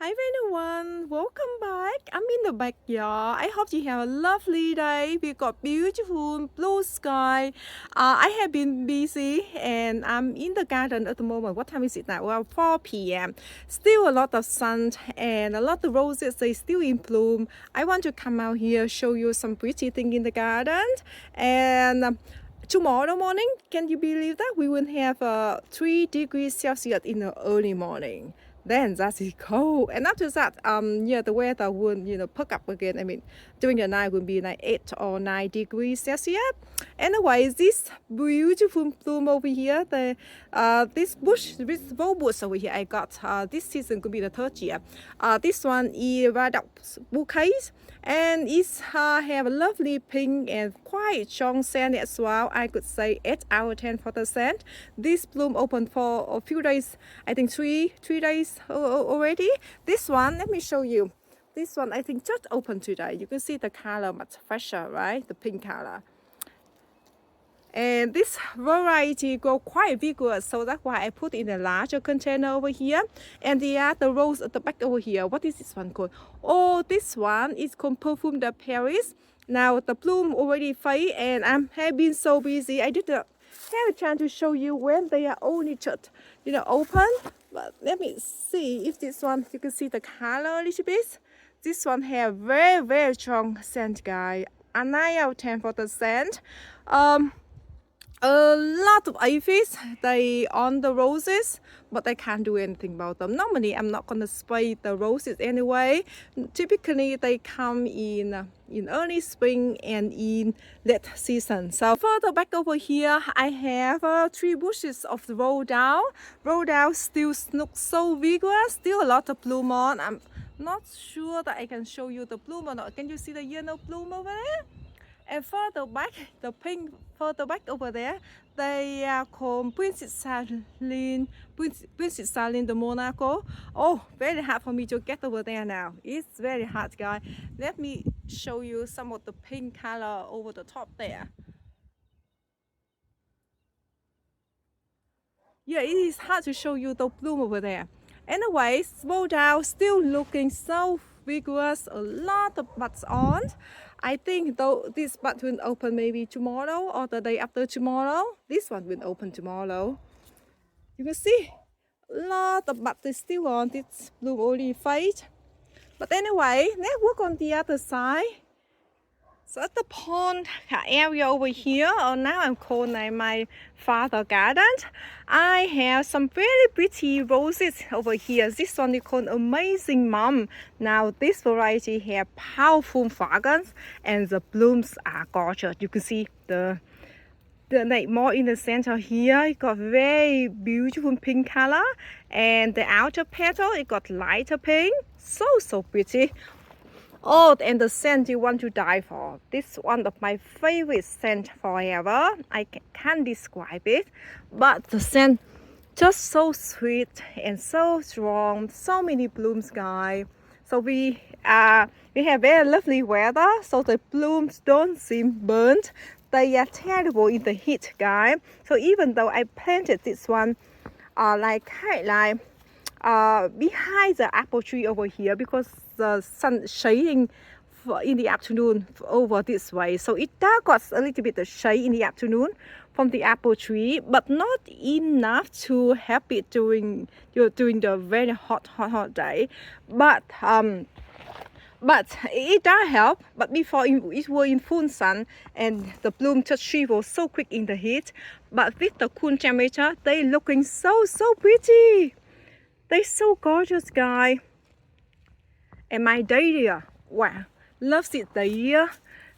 Hi everyone, welcome back. I'm in the backyard. I hope you have a lovely day. We got beautiful blue sky. I have been busy and I'm in the garden at the moment. What time is it now? Well, 4 p.m. Still a lot of sun and a lot of roses. They still in bloom. I want to come out here show you some pretty thing in the garden and. Tomorrow morning, can you believe that we will have 3 degrees Celsius in the early morning? Then that is cold, and after that, yeah, the weather will pick up again. I mean, during the night will be like 8 or 9 degrees Celsius. Anyway, this beautiful bloom over here, this bush, this rose bush over here, I got this season could be the third year. This one is Radox bouquets, and it's have a lovely pink and quite strong scent as well. I could say 8 out of 10 for the scent. This bloom opened for a few days, I think three days already. This one, let me show you. This one I think just opened today. You can see the color much fresher, right? The pink color. And this variety grow quite vigorous, so that's why I put in a larger container over here. And the other rose at the back over here, what is this one called? Oh, this one is called Perfume de Paris. Now the bloom already fade, and I have been so busy. I didn't have a chance to show you when they are only just open. But let me see if this one, you can see the color a little bit. This one have very strong scent, guys. A 9 out of 10 for the scent. A lot of aphids they on the roses, but I can't do anything about them. Normally I'm not gonna spray the roses anyway. Typically they come in early spring and in late season. So further back over here I have 3 bushes of the rhododendron. Rhododendron still looks so vigorous, still a lot of bloom on. I'm not sure that I can show you the bloom or not. Can you see the yellow bloom over there? And further back, the pink further back over there, they are called Princess Saline de Monaco. Oh, very hard for me to get over there now. It's very hard, guys. Let me show you some of the pink color over the top there. Yeah, it is hard to show you the bloom over there. Anyways, rhododendron still looking so vigorous, a lot of buds on. I think though this bud will open maybe tomorrow or the day after tomorrow. This one will open tomorrow. You can see a lot of buds is still on. This bloom only fade. But anyway, let's work on the other side. So at the pond area over here, or now I'm calling my father's garden, I have some very pretty roses over here. This one is called Amazing Mom. Now this variety have powerful fragrance and the blooms are gorgeous. You can see the like more in the center here, it got very beautiful pink color, and the outer petal it got lighter pink. So pretty. Oh, and the scent you want to die for. This is one of my favorite scent forever. I can't describe it, but the scent just so sweet and so strong. So many blooms, guys. So we have very lovely weather, so the blooms don't seem burnt. They are terrible in the heat, guys. So even though I planted this one, behind the apple tree over here, because the sun shading in the afternoon over this way, so it does got a little bit of shade in the afternoon from the apple tree, but not enough to help it during the very hot day. But it does help. But before it was in full sun and the bloom just shriveled so quick in the heat. But with the cool temperature, they looking so pretty. They're so gorgeous, guys. And my dahlia, wow, loves it dahlia.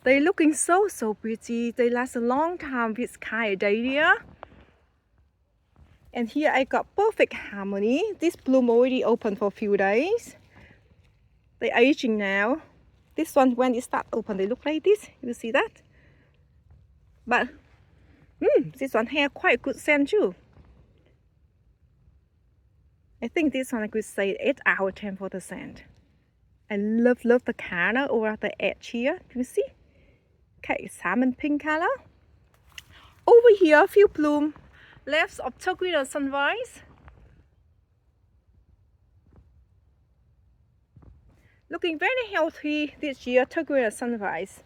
They're looking so pretty. They last a long time with kind of dahlia. And here I got perfect harmony. This bloom already open for a few days. They're aging now. This one, when it starts open, they look like this. You see that? But this one has quite good scent too. I think this one I could say 8 out of 10 for the scent. I love the color over the edge here. Can you see? Okay, salmon pink color. Over here, a few bloom left of turquoise sunrise. looking very healthy this year. Turquoise sunrise.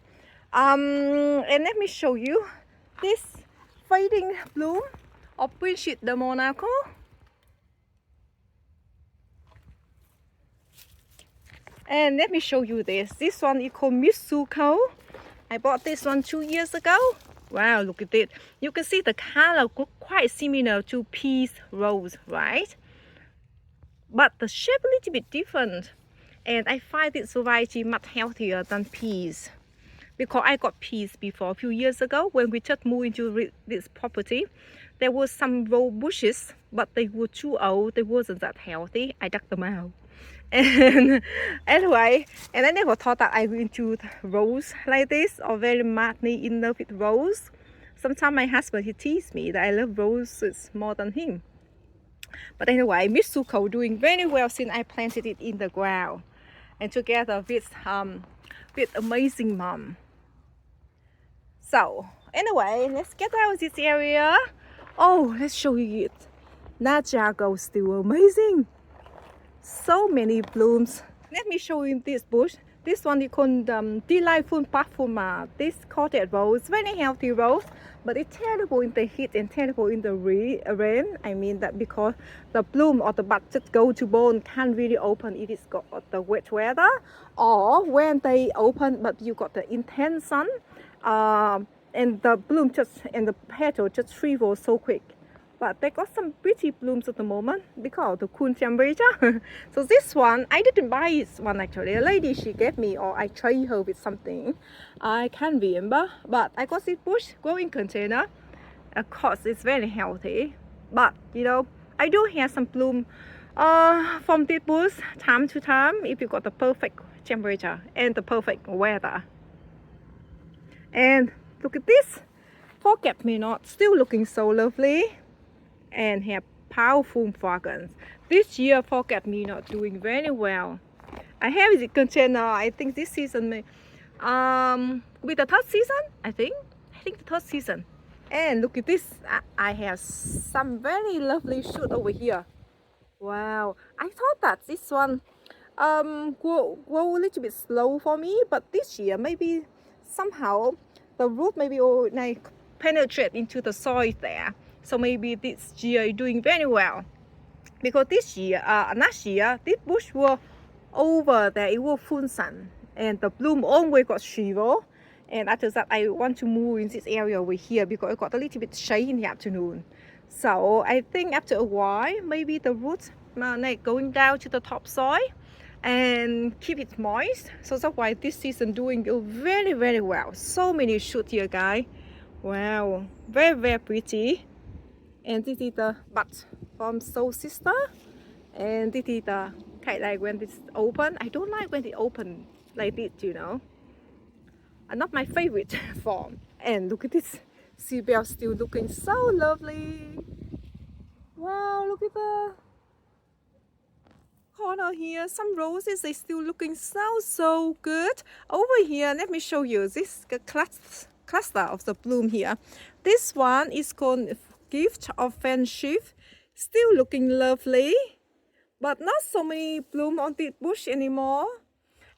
And let me show you this fading bloom of Brigitte de Monaco. And let me show you this. This one is called Mitsuko. I bought this one 2 years ago. Wow, look at it. You can see the color quite similar to peace rose, right? But the shape a little bit different. And I find this variety much healthier than peas. Because I got peas before a few years ago when we just moved into this property. There was some rose bushes, but they were too old. They wasn't that healthy. I dug them out. And anyway, and I never thought that I would into rose like this or very madly in love with rose. Sometimes my husband, he teased me that I love roses more than him. But anyway, Mitsuko doing very well since I planted it in the ground and together with amazing mom. So anyway, let's get out of this area. Oh, let's show you it. Najago is still amazing. So many blooms. Let me show you this bush. This one is called Delightful Parfuma. This cottage rose, very healthy rose, but it's terrible in the heat and terrible in the rain. I mean that because the bloom or the bud just go to bone, can't really open if it's got the wet weather, or when they open but you got the intense sun, and the bloom just and the petal just shrivel so quick. But they got some pretty blooms at the moment because of the cool temperature. So this one, I didn't buy this one actually. A lady, she gave me, or I trade her with something. I can't remember. But I got this bush growing container. Of course, it's very healthy. But, you know, I do have some bloom from this bush time to time if you got the perfect temperature and the perfect weather. And look at this. Forget-me-not, still looking so lovely. And have powerful fragrance. This year, Forget-me-not doing very well. I have the container. I think this season, with the third season. I think the third season. And look at this. I have some very lovely shoot over here. Wow! I thought that this one grow a little bit slow for me, but this year maybe somehow the root maybe like penetrate into the soil there. So maybe this year is doing very well. Because this year, last year, this bush was over there, it was full sun. And the bloom always got shrivel. And after that, I want to move in this area over here because it got a little bit shade in the afternoon. So I think after a while, maybe the roots like going down to the topsoil and keep it moist. So that's why this season doing very, very well. So many shoots here, guys. Wow, very, very pretty. And this is the bud from Soul Sister. And this is the kind like when it's open. I don't like when it open like this, you know. Not my favorite form. And look at this. Seabell still looking so lovely. Wow, look at the corner here. Some roses are still looking so good. Over here, let me show you this cluster of the bloom here. This one is called Gift of Friendship. Still looking lovely, but not so many bloom on this bush anymore.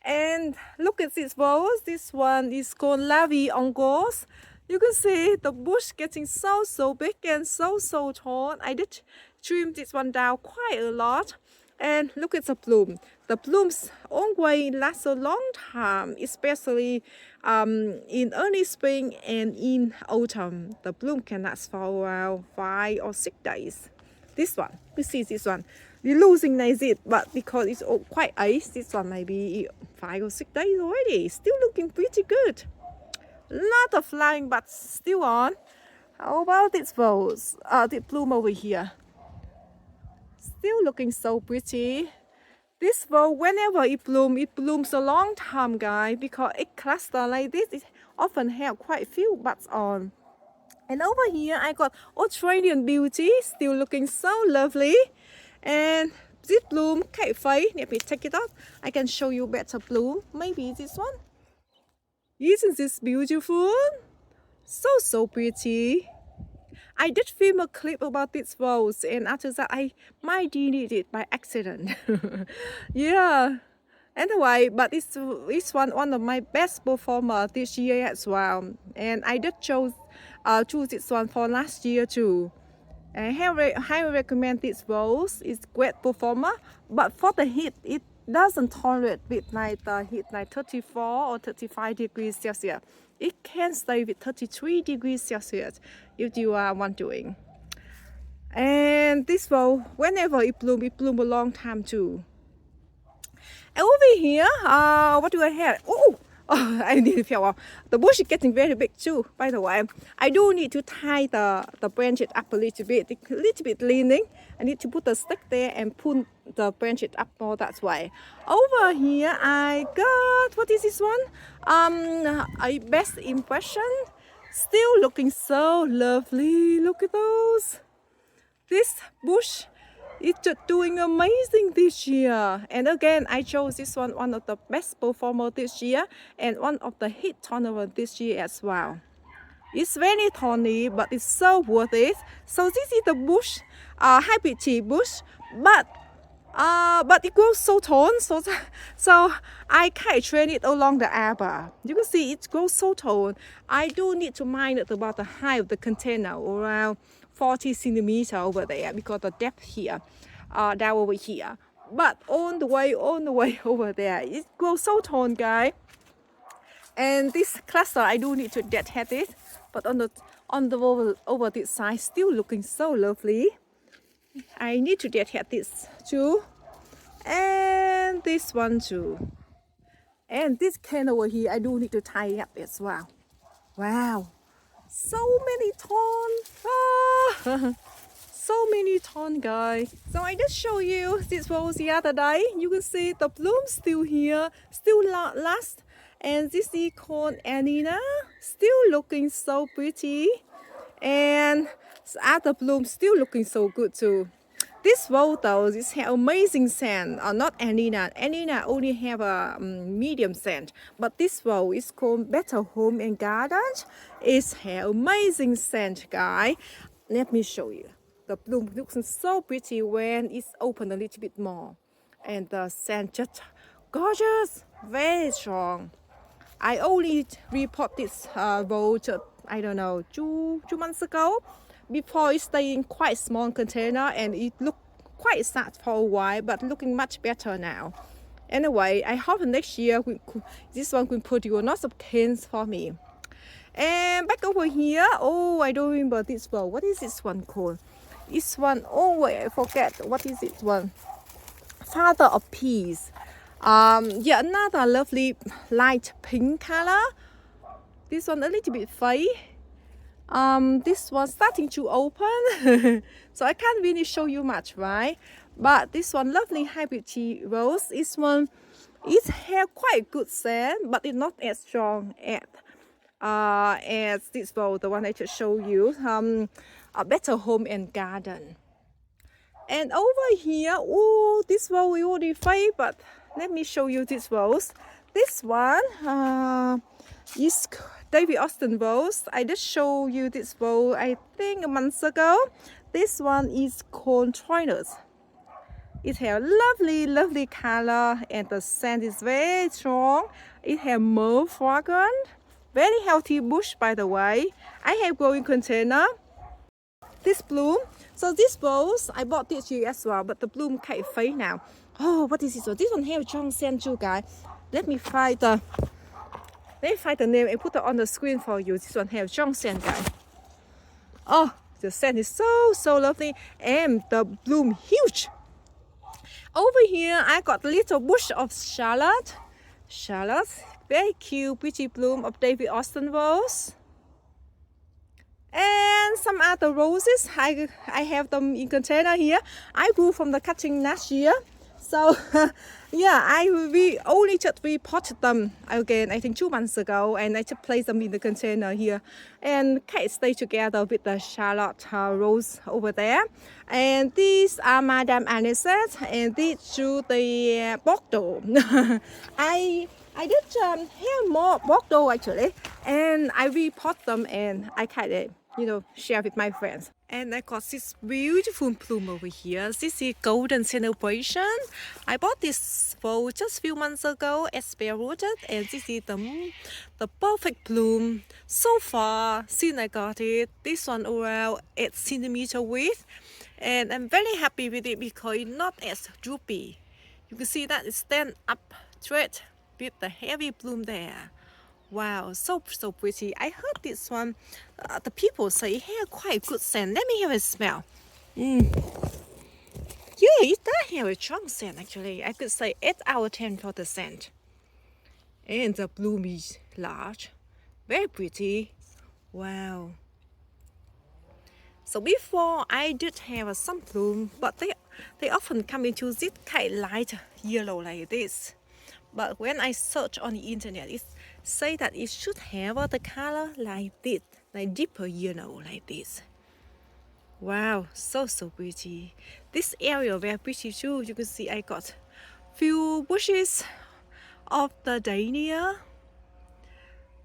And look at this rose. This one is called La Vie en Rose. You can see the bush getting so big and so tall. I did trim this one down quite a lot. And look at the bloom. The blooms always last a long time, especially in early spring and in autumn. The bloom can last for around 5 or 6 days. This one, you see this one, we're losing like it, but because it's quite ice, this one might be 5 or 6 days already. Still looking pretty good. A lot of flowering buds still on. How about this rose? The bloom over here. Still looking so pretty. This rose, whenever it blooms a long time, guys, because it cluster like this, it often have quite a few buds on. And over here, I got Australian Beauty, still looking so lovely. And this bloom, Kate Faye, let me take it off. I can show you better bloom. Maybe this one. Isn't this beautiful? So pretty. I did film a clip about this rose, and after that I might delete it by accident. Yeah, Anyway, but it's one of my best performer this year as well, and I did choose this one for last year too. I highly recommend this rose. It's great performer, but for the heat, it doesn't tolerate with like the heat like 34 or 35 degrees Celsius. It can stay with 33 degrees Celsius if you are wondering. And this rose, whenever it bloom a long time too. And over here, what do I have? Oh, I need to feel off. The bush is getting very big too, by the way. I do need to tie the branches up a little bit leaning. I need to put the stick there and pull the branches up more that way. Over here, I got, what is this one? A best impression. Still looking so lovely. Look at those. This bush is just doing amazing this year. And again, I chose this one of the best performer this year and one of the hit tournament this year as well. It's very thorny, but it's so worth it. So this is the bush, hybrid tea bush, but it grows so tall, so I can train it along the arbor. You can see it grows so tall. I do need to mind it about the height of the container, around 40 centimeters over there, because the depth here, down over here. But on the way over there, it grows so tall, guys. And this cluster, I do need to deadhead it, but on the over this side, still looking so lovely. I need to deadhead this too, and this one too, and this can over here, I do need to tie up as well. Wow, so many tons. So many tons, guys. So I just show you this rose the other day. You can see the bloom still here, still last. And this is called Anina, still looking so pretty. And the other bloom still looking so good too. This rose though, this has amazing scent. Not Anina. Anina only have a medium scent. But this rose is called Better Home and Garden. It has amazing scent, guys. Let me show you. The bloom looks so pretty when it's open a little bit more. And the scent just gorgeous, very strong. I only repot this rose, I don't know, two months ago. Before it's staying quite small container and it looked quite sad for a while, but looking much better now. Anyway, I hope next year this one will produce lots of cans for me. And back over here, oh, I don't remember this one. What is this one called? This one, oh wait, I forget. What is this one? Father of Peace. Yeah, another lovely light pink color. This one a little bit fade. This one starting to open. So I can't really show you much, right? But this one, lovely hybrid tea rose. This one, it has quite good scent, but it's not as strong as this rose, the one I just showed you. A Better Home and Garden. And over here, oh, this rose we already fade, but let me show you this rose. This one is David Austin rose. I just showed you this rose, I think, a month ago. This one is called Troilus. It has lovely, lovely color, and the scent is very strong. It has more fragrant. Very healthy bush, by the way. I have growing container. This bloom. So this rose, I bought this year as well, but the bloom kind of fade now. Oh, what is this one? This one has strong scent too, guys. Let me find the name and put it on the screen for you. This one has strong scent, guys. Oh, the scent is so lovely, and the bloom huge. Over here, I got a little bush of Charlotte. Very cute, pretty bloom of David Austin rose. And some other roses, I have them in container here. I grew from the cutting last year. So yeah, we only just repotted them again, I think 2 months ago, and I just placed them in the container here and kind of stay together with the Charlotte rose over there. And these are Madame Anisette, and these two the Bordeaux. I did have more Bordeaux actually, and I repot them and I kind of share with my friends. And I got this beautiful plume over here. This is Golden Celebration. I bought this for just a few months ago at Spare Rooted, and this is the perfect plume so far since I got it. This one around 8 centimeter width, and I'm very happy with it because it's not as droopy. You can see that it stands up straight with the heavy plume there. Wow, so pretty. I heard this one, the people say it has quite good scent. Let me have a smell. Yeah, it does have a strong scent actually. I could say 8 out of 10 for the scent. And the bloom is large, very pretty. Wow. So before I did have some bloom, but they often come into this kind of light yellow like this. But when I search on the internet, it say that it should have the color like this, like deeper yellow like this. Wow, so pretty. This area very pretty too. You can see I got few bushes of the dahlia.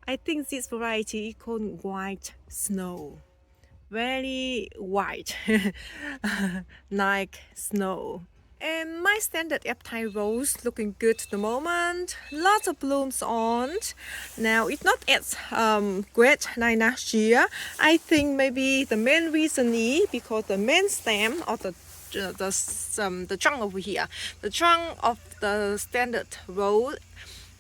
I think this variety is called white snow. Very white, like snow. And my standard Eptile rose looking good at the moment. Lots of blooms on. Now it's not as great like last year. I think maybe the main reason is because the main stem of the trunk over here, the trunk of the standard rose,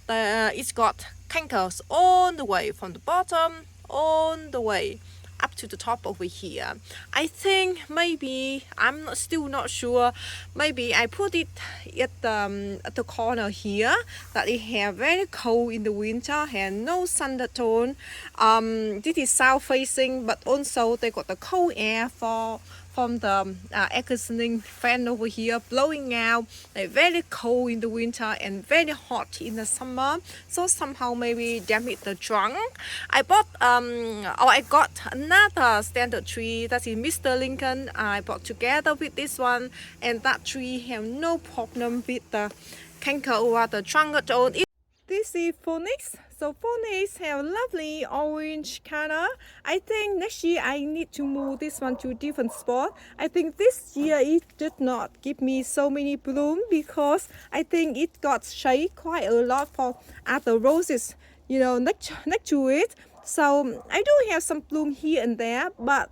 it's got cankers all the way from the bottom all the way up to the top over here. I think maybe, I'm still not sure, maybe I put it at the corner here, that it have very cold in the winter and no sun tone. This is south facing, but also they got the cold air from the air conditioning fan over here blowing out, like very cold in the winter and very hot in the summer. So somehow maybe damage the trunk. I got another standard tree that is Mr. Lincoln. I bought together with this one, and that tree have no problem with the canker or the trunk at all. This is Phoenix. So Phoenix have lovely orange color. I think next year I need to move this one to a different spot. I think this year it did not give me so many bloom because I think it got shade quite a lot for other roses, you know, next to it. So I do have some bloom here and there, but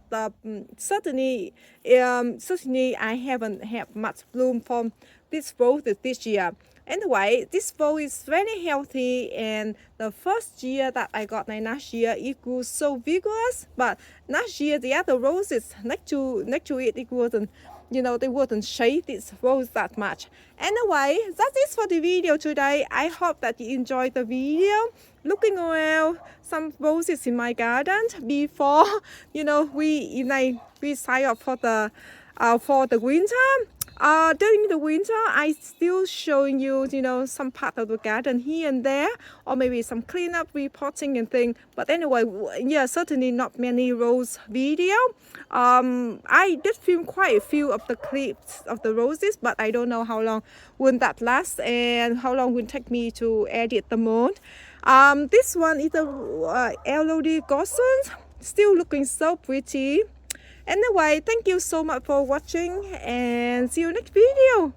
certainly I haven't had much bloom from this rose this year. Anyway, this rose is very healthy, and the first year that I got last year, it grew so vigorous. But last year, the other roses next to it, it wasn't, you know, they wouldn't shade this rose that much. Anyway, that's it for the video today. I hope that you enjoyed the video. Looking around some roses in my garden before, you know, we sign up for the winter. During the winter, I still showing you, you know, some part of the garden here and there, or maybe some cleanup, repotting and thing. But anyway, yeah, certainly not many rose video. I did film quite a few of the clips of the roses, but I don't know how long will that last and how long will it take me to edit them all. This one is a Elodie Gossons, still looking so pretty. Anyway, thank you so much for watching and see you next video.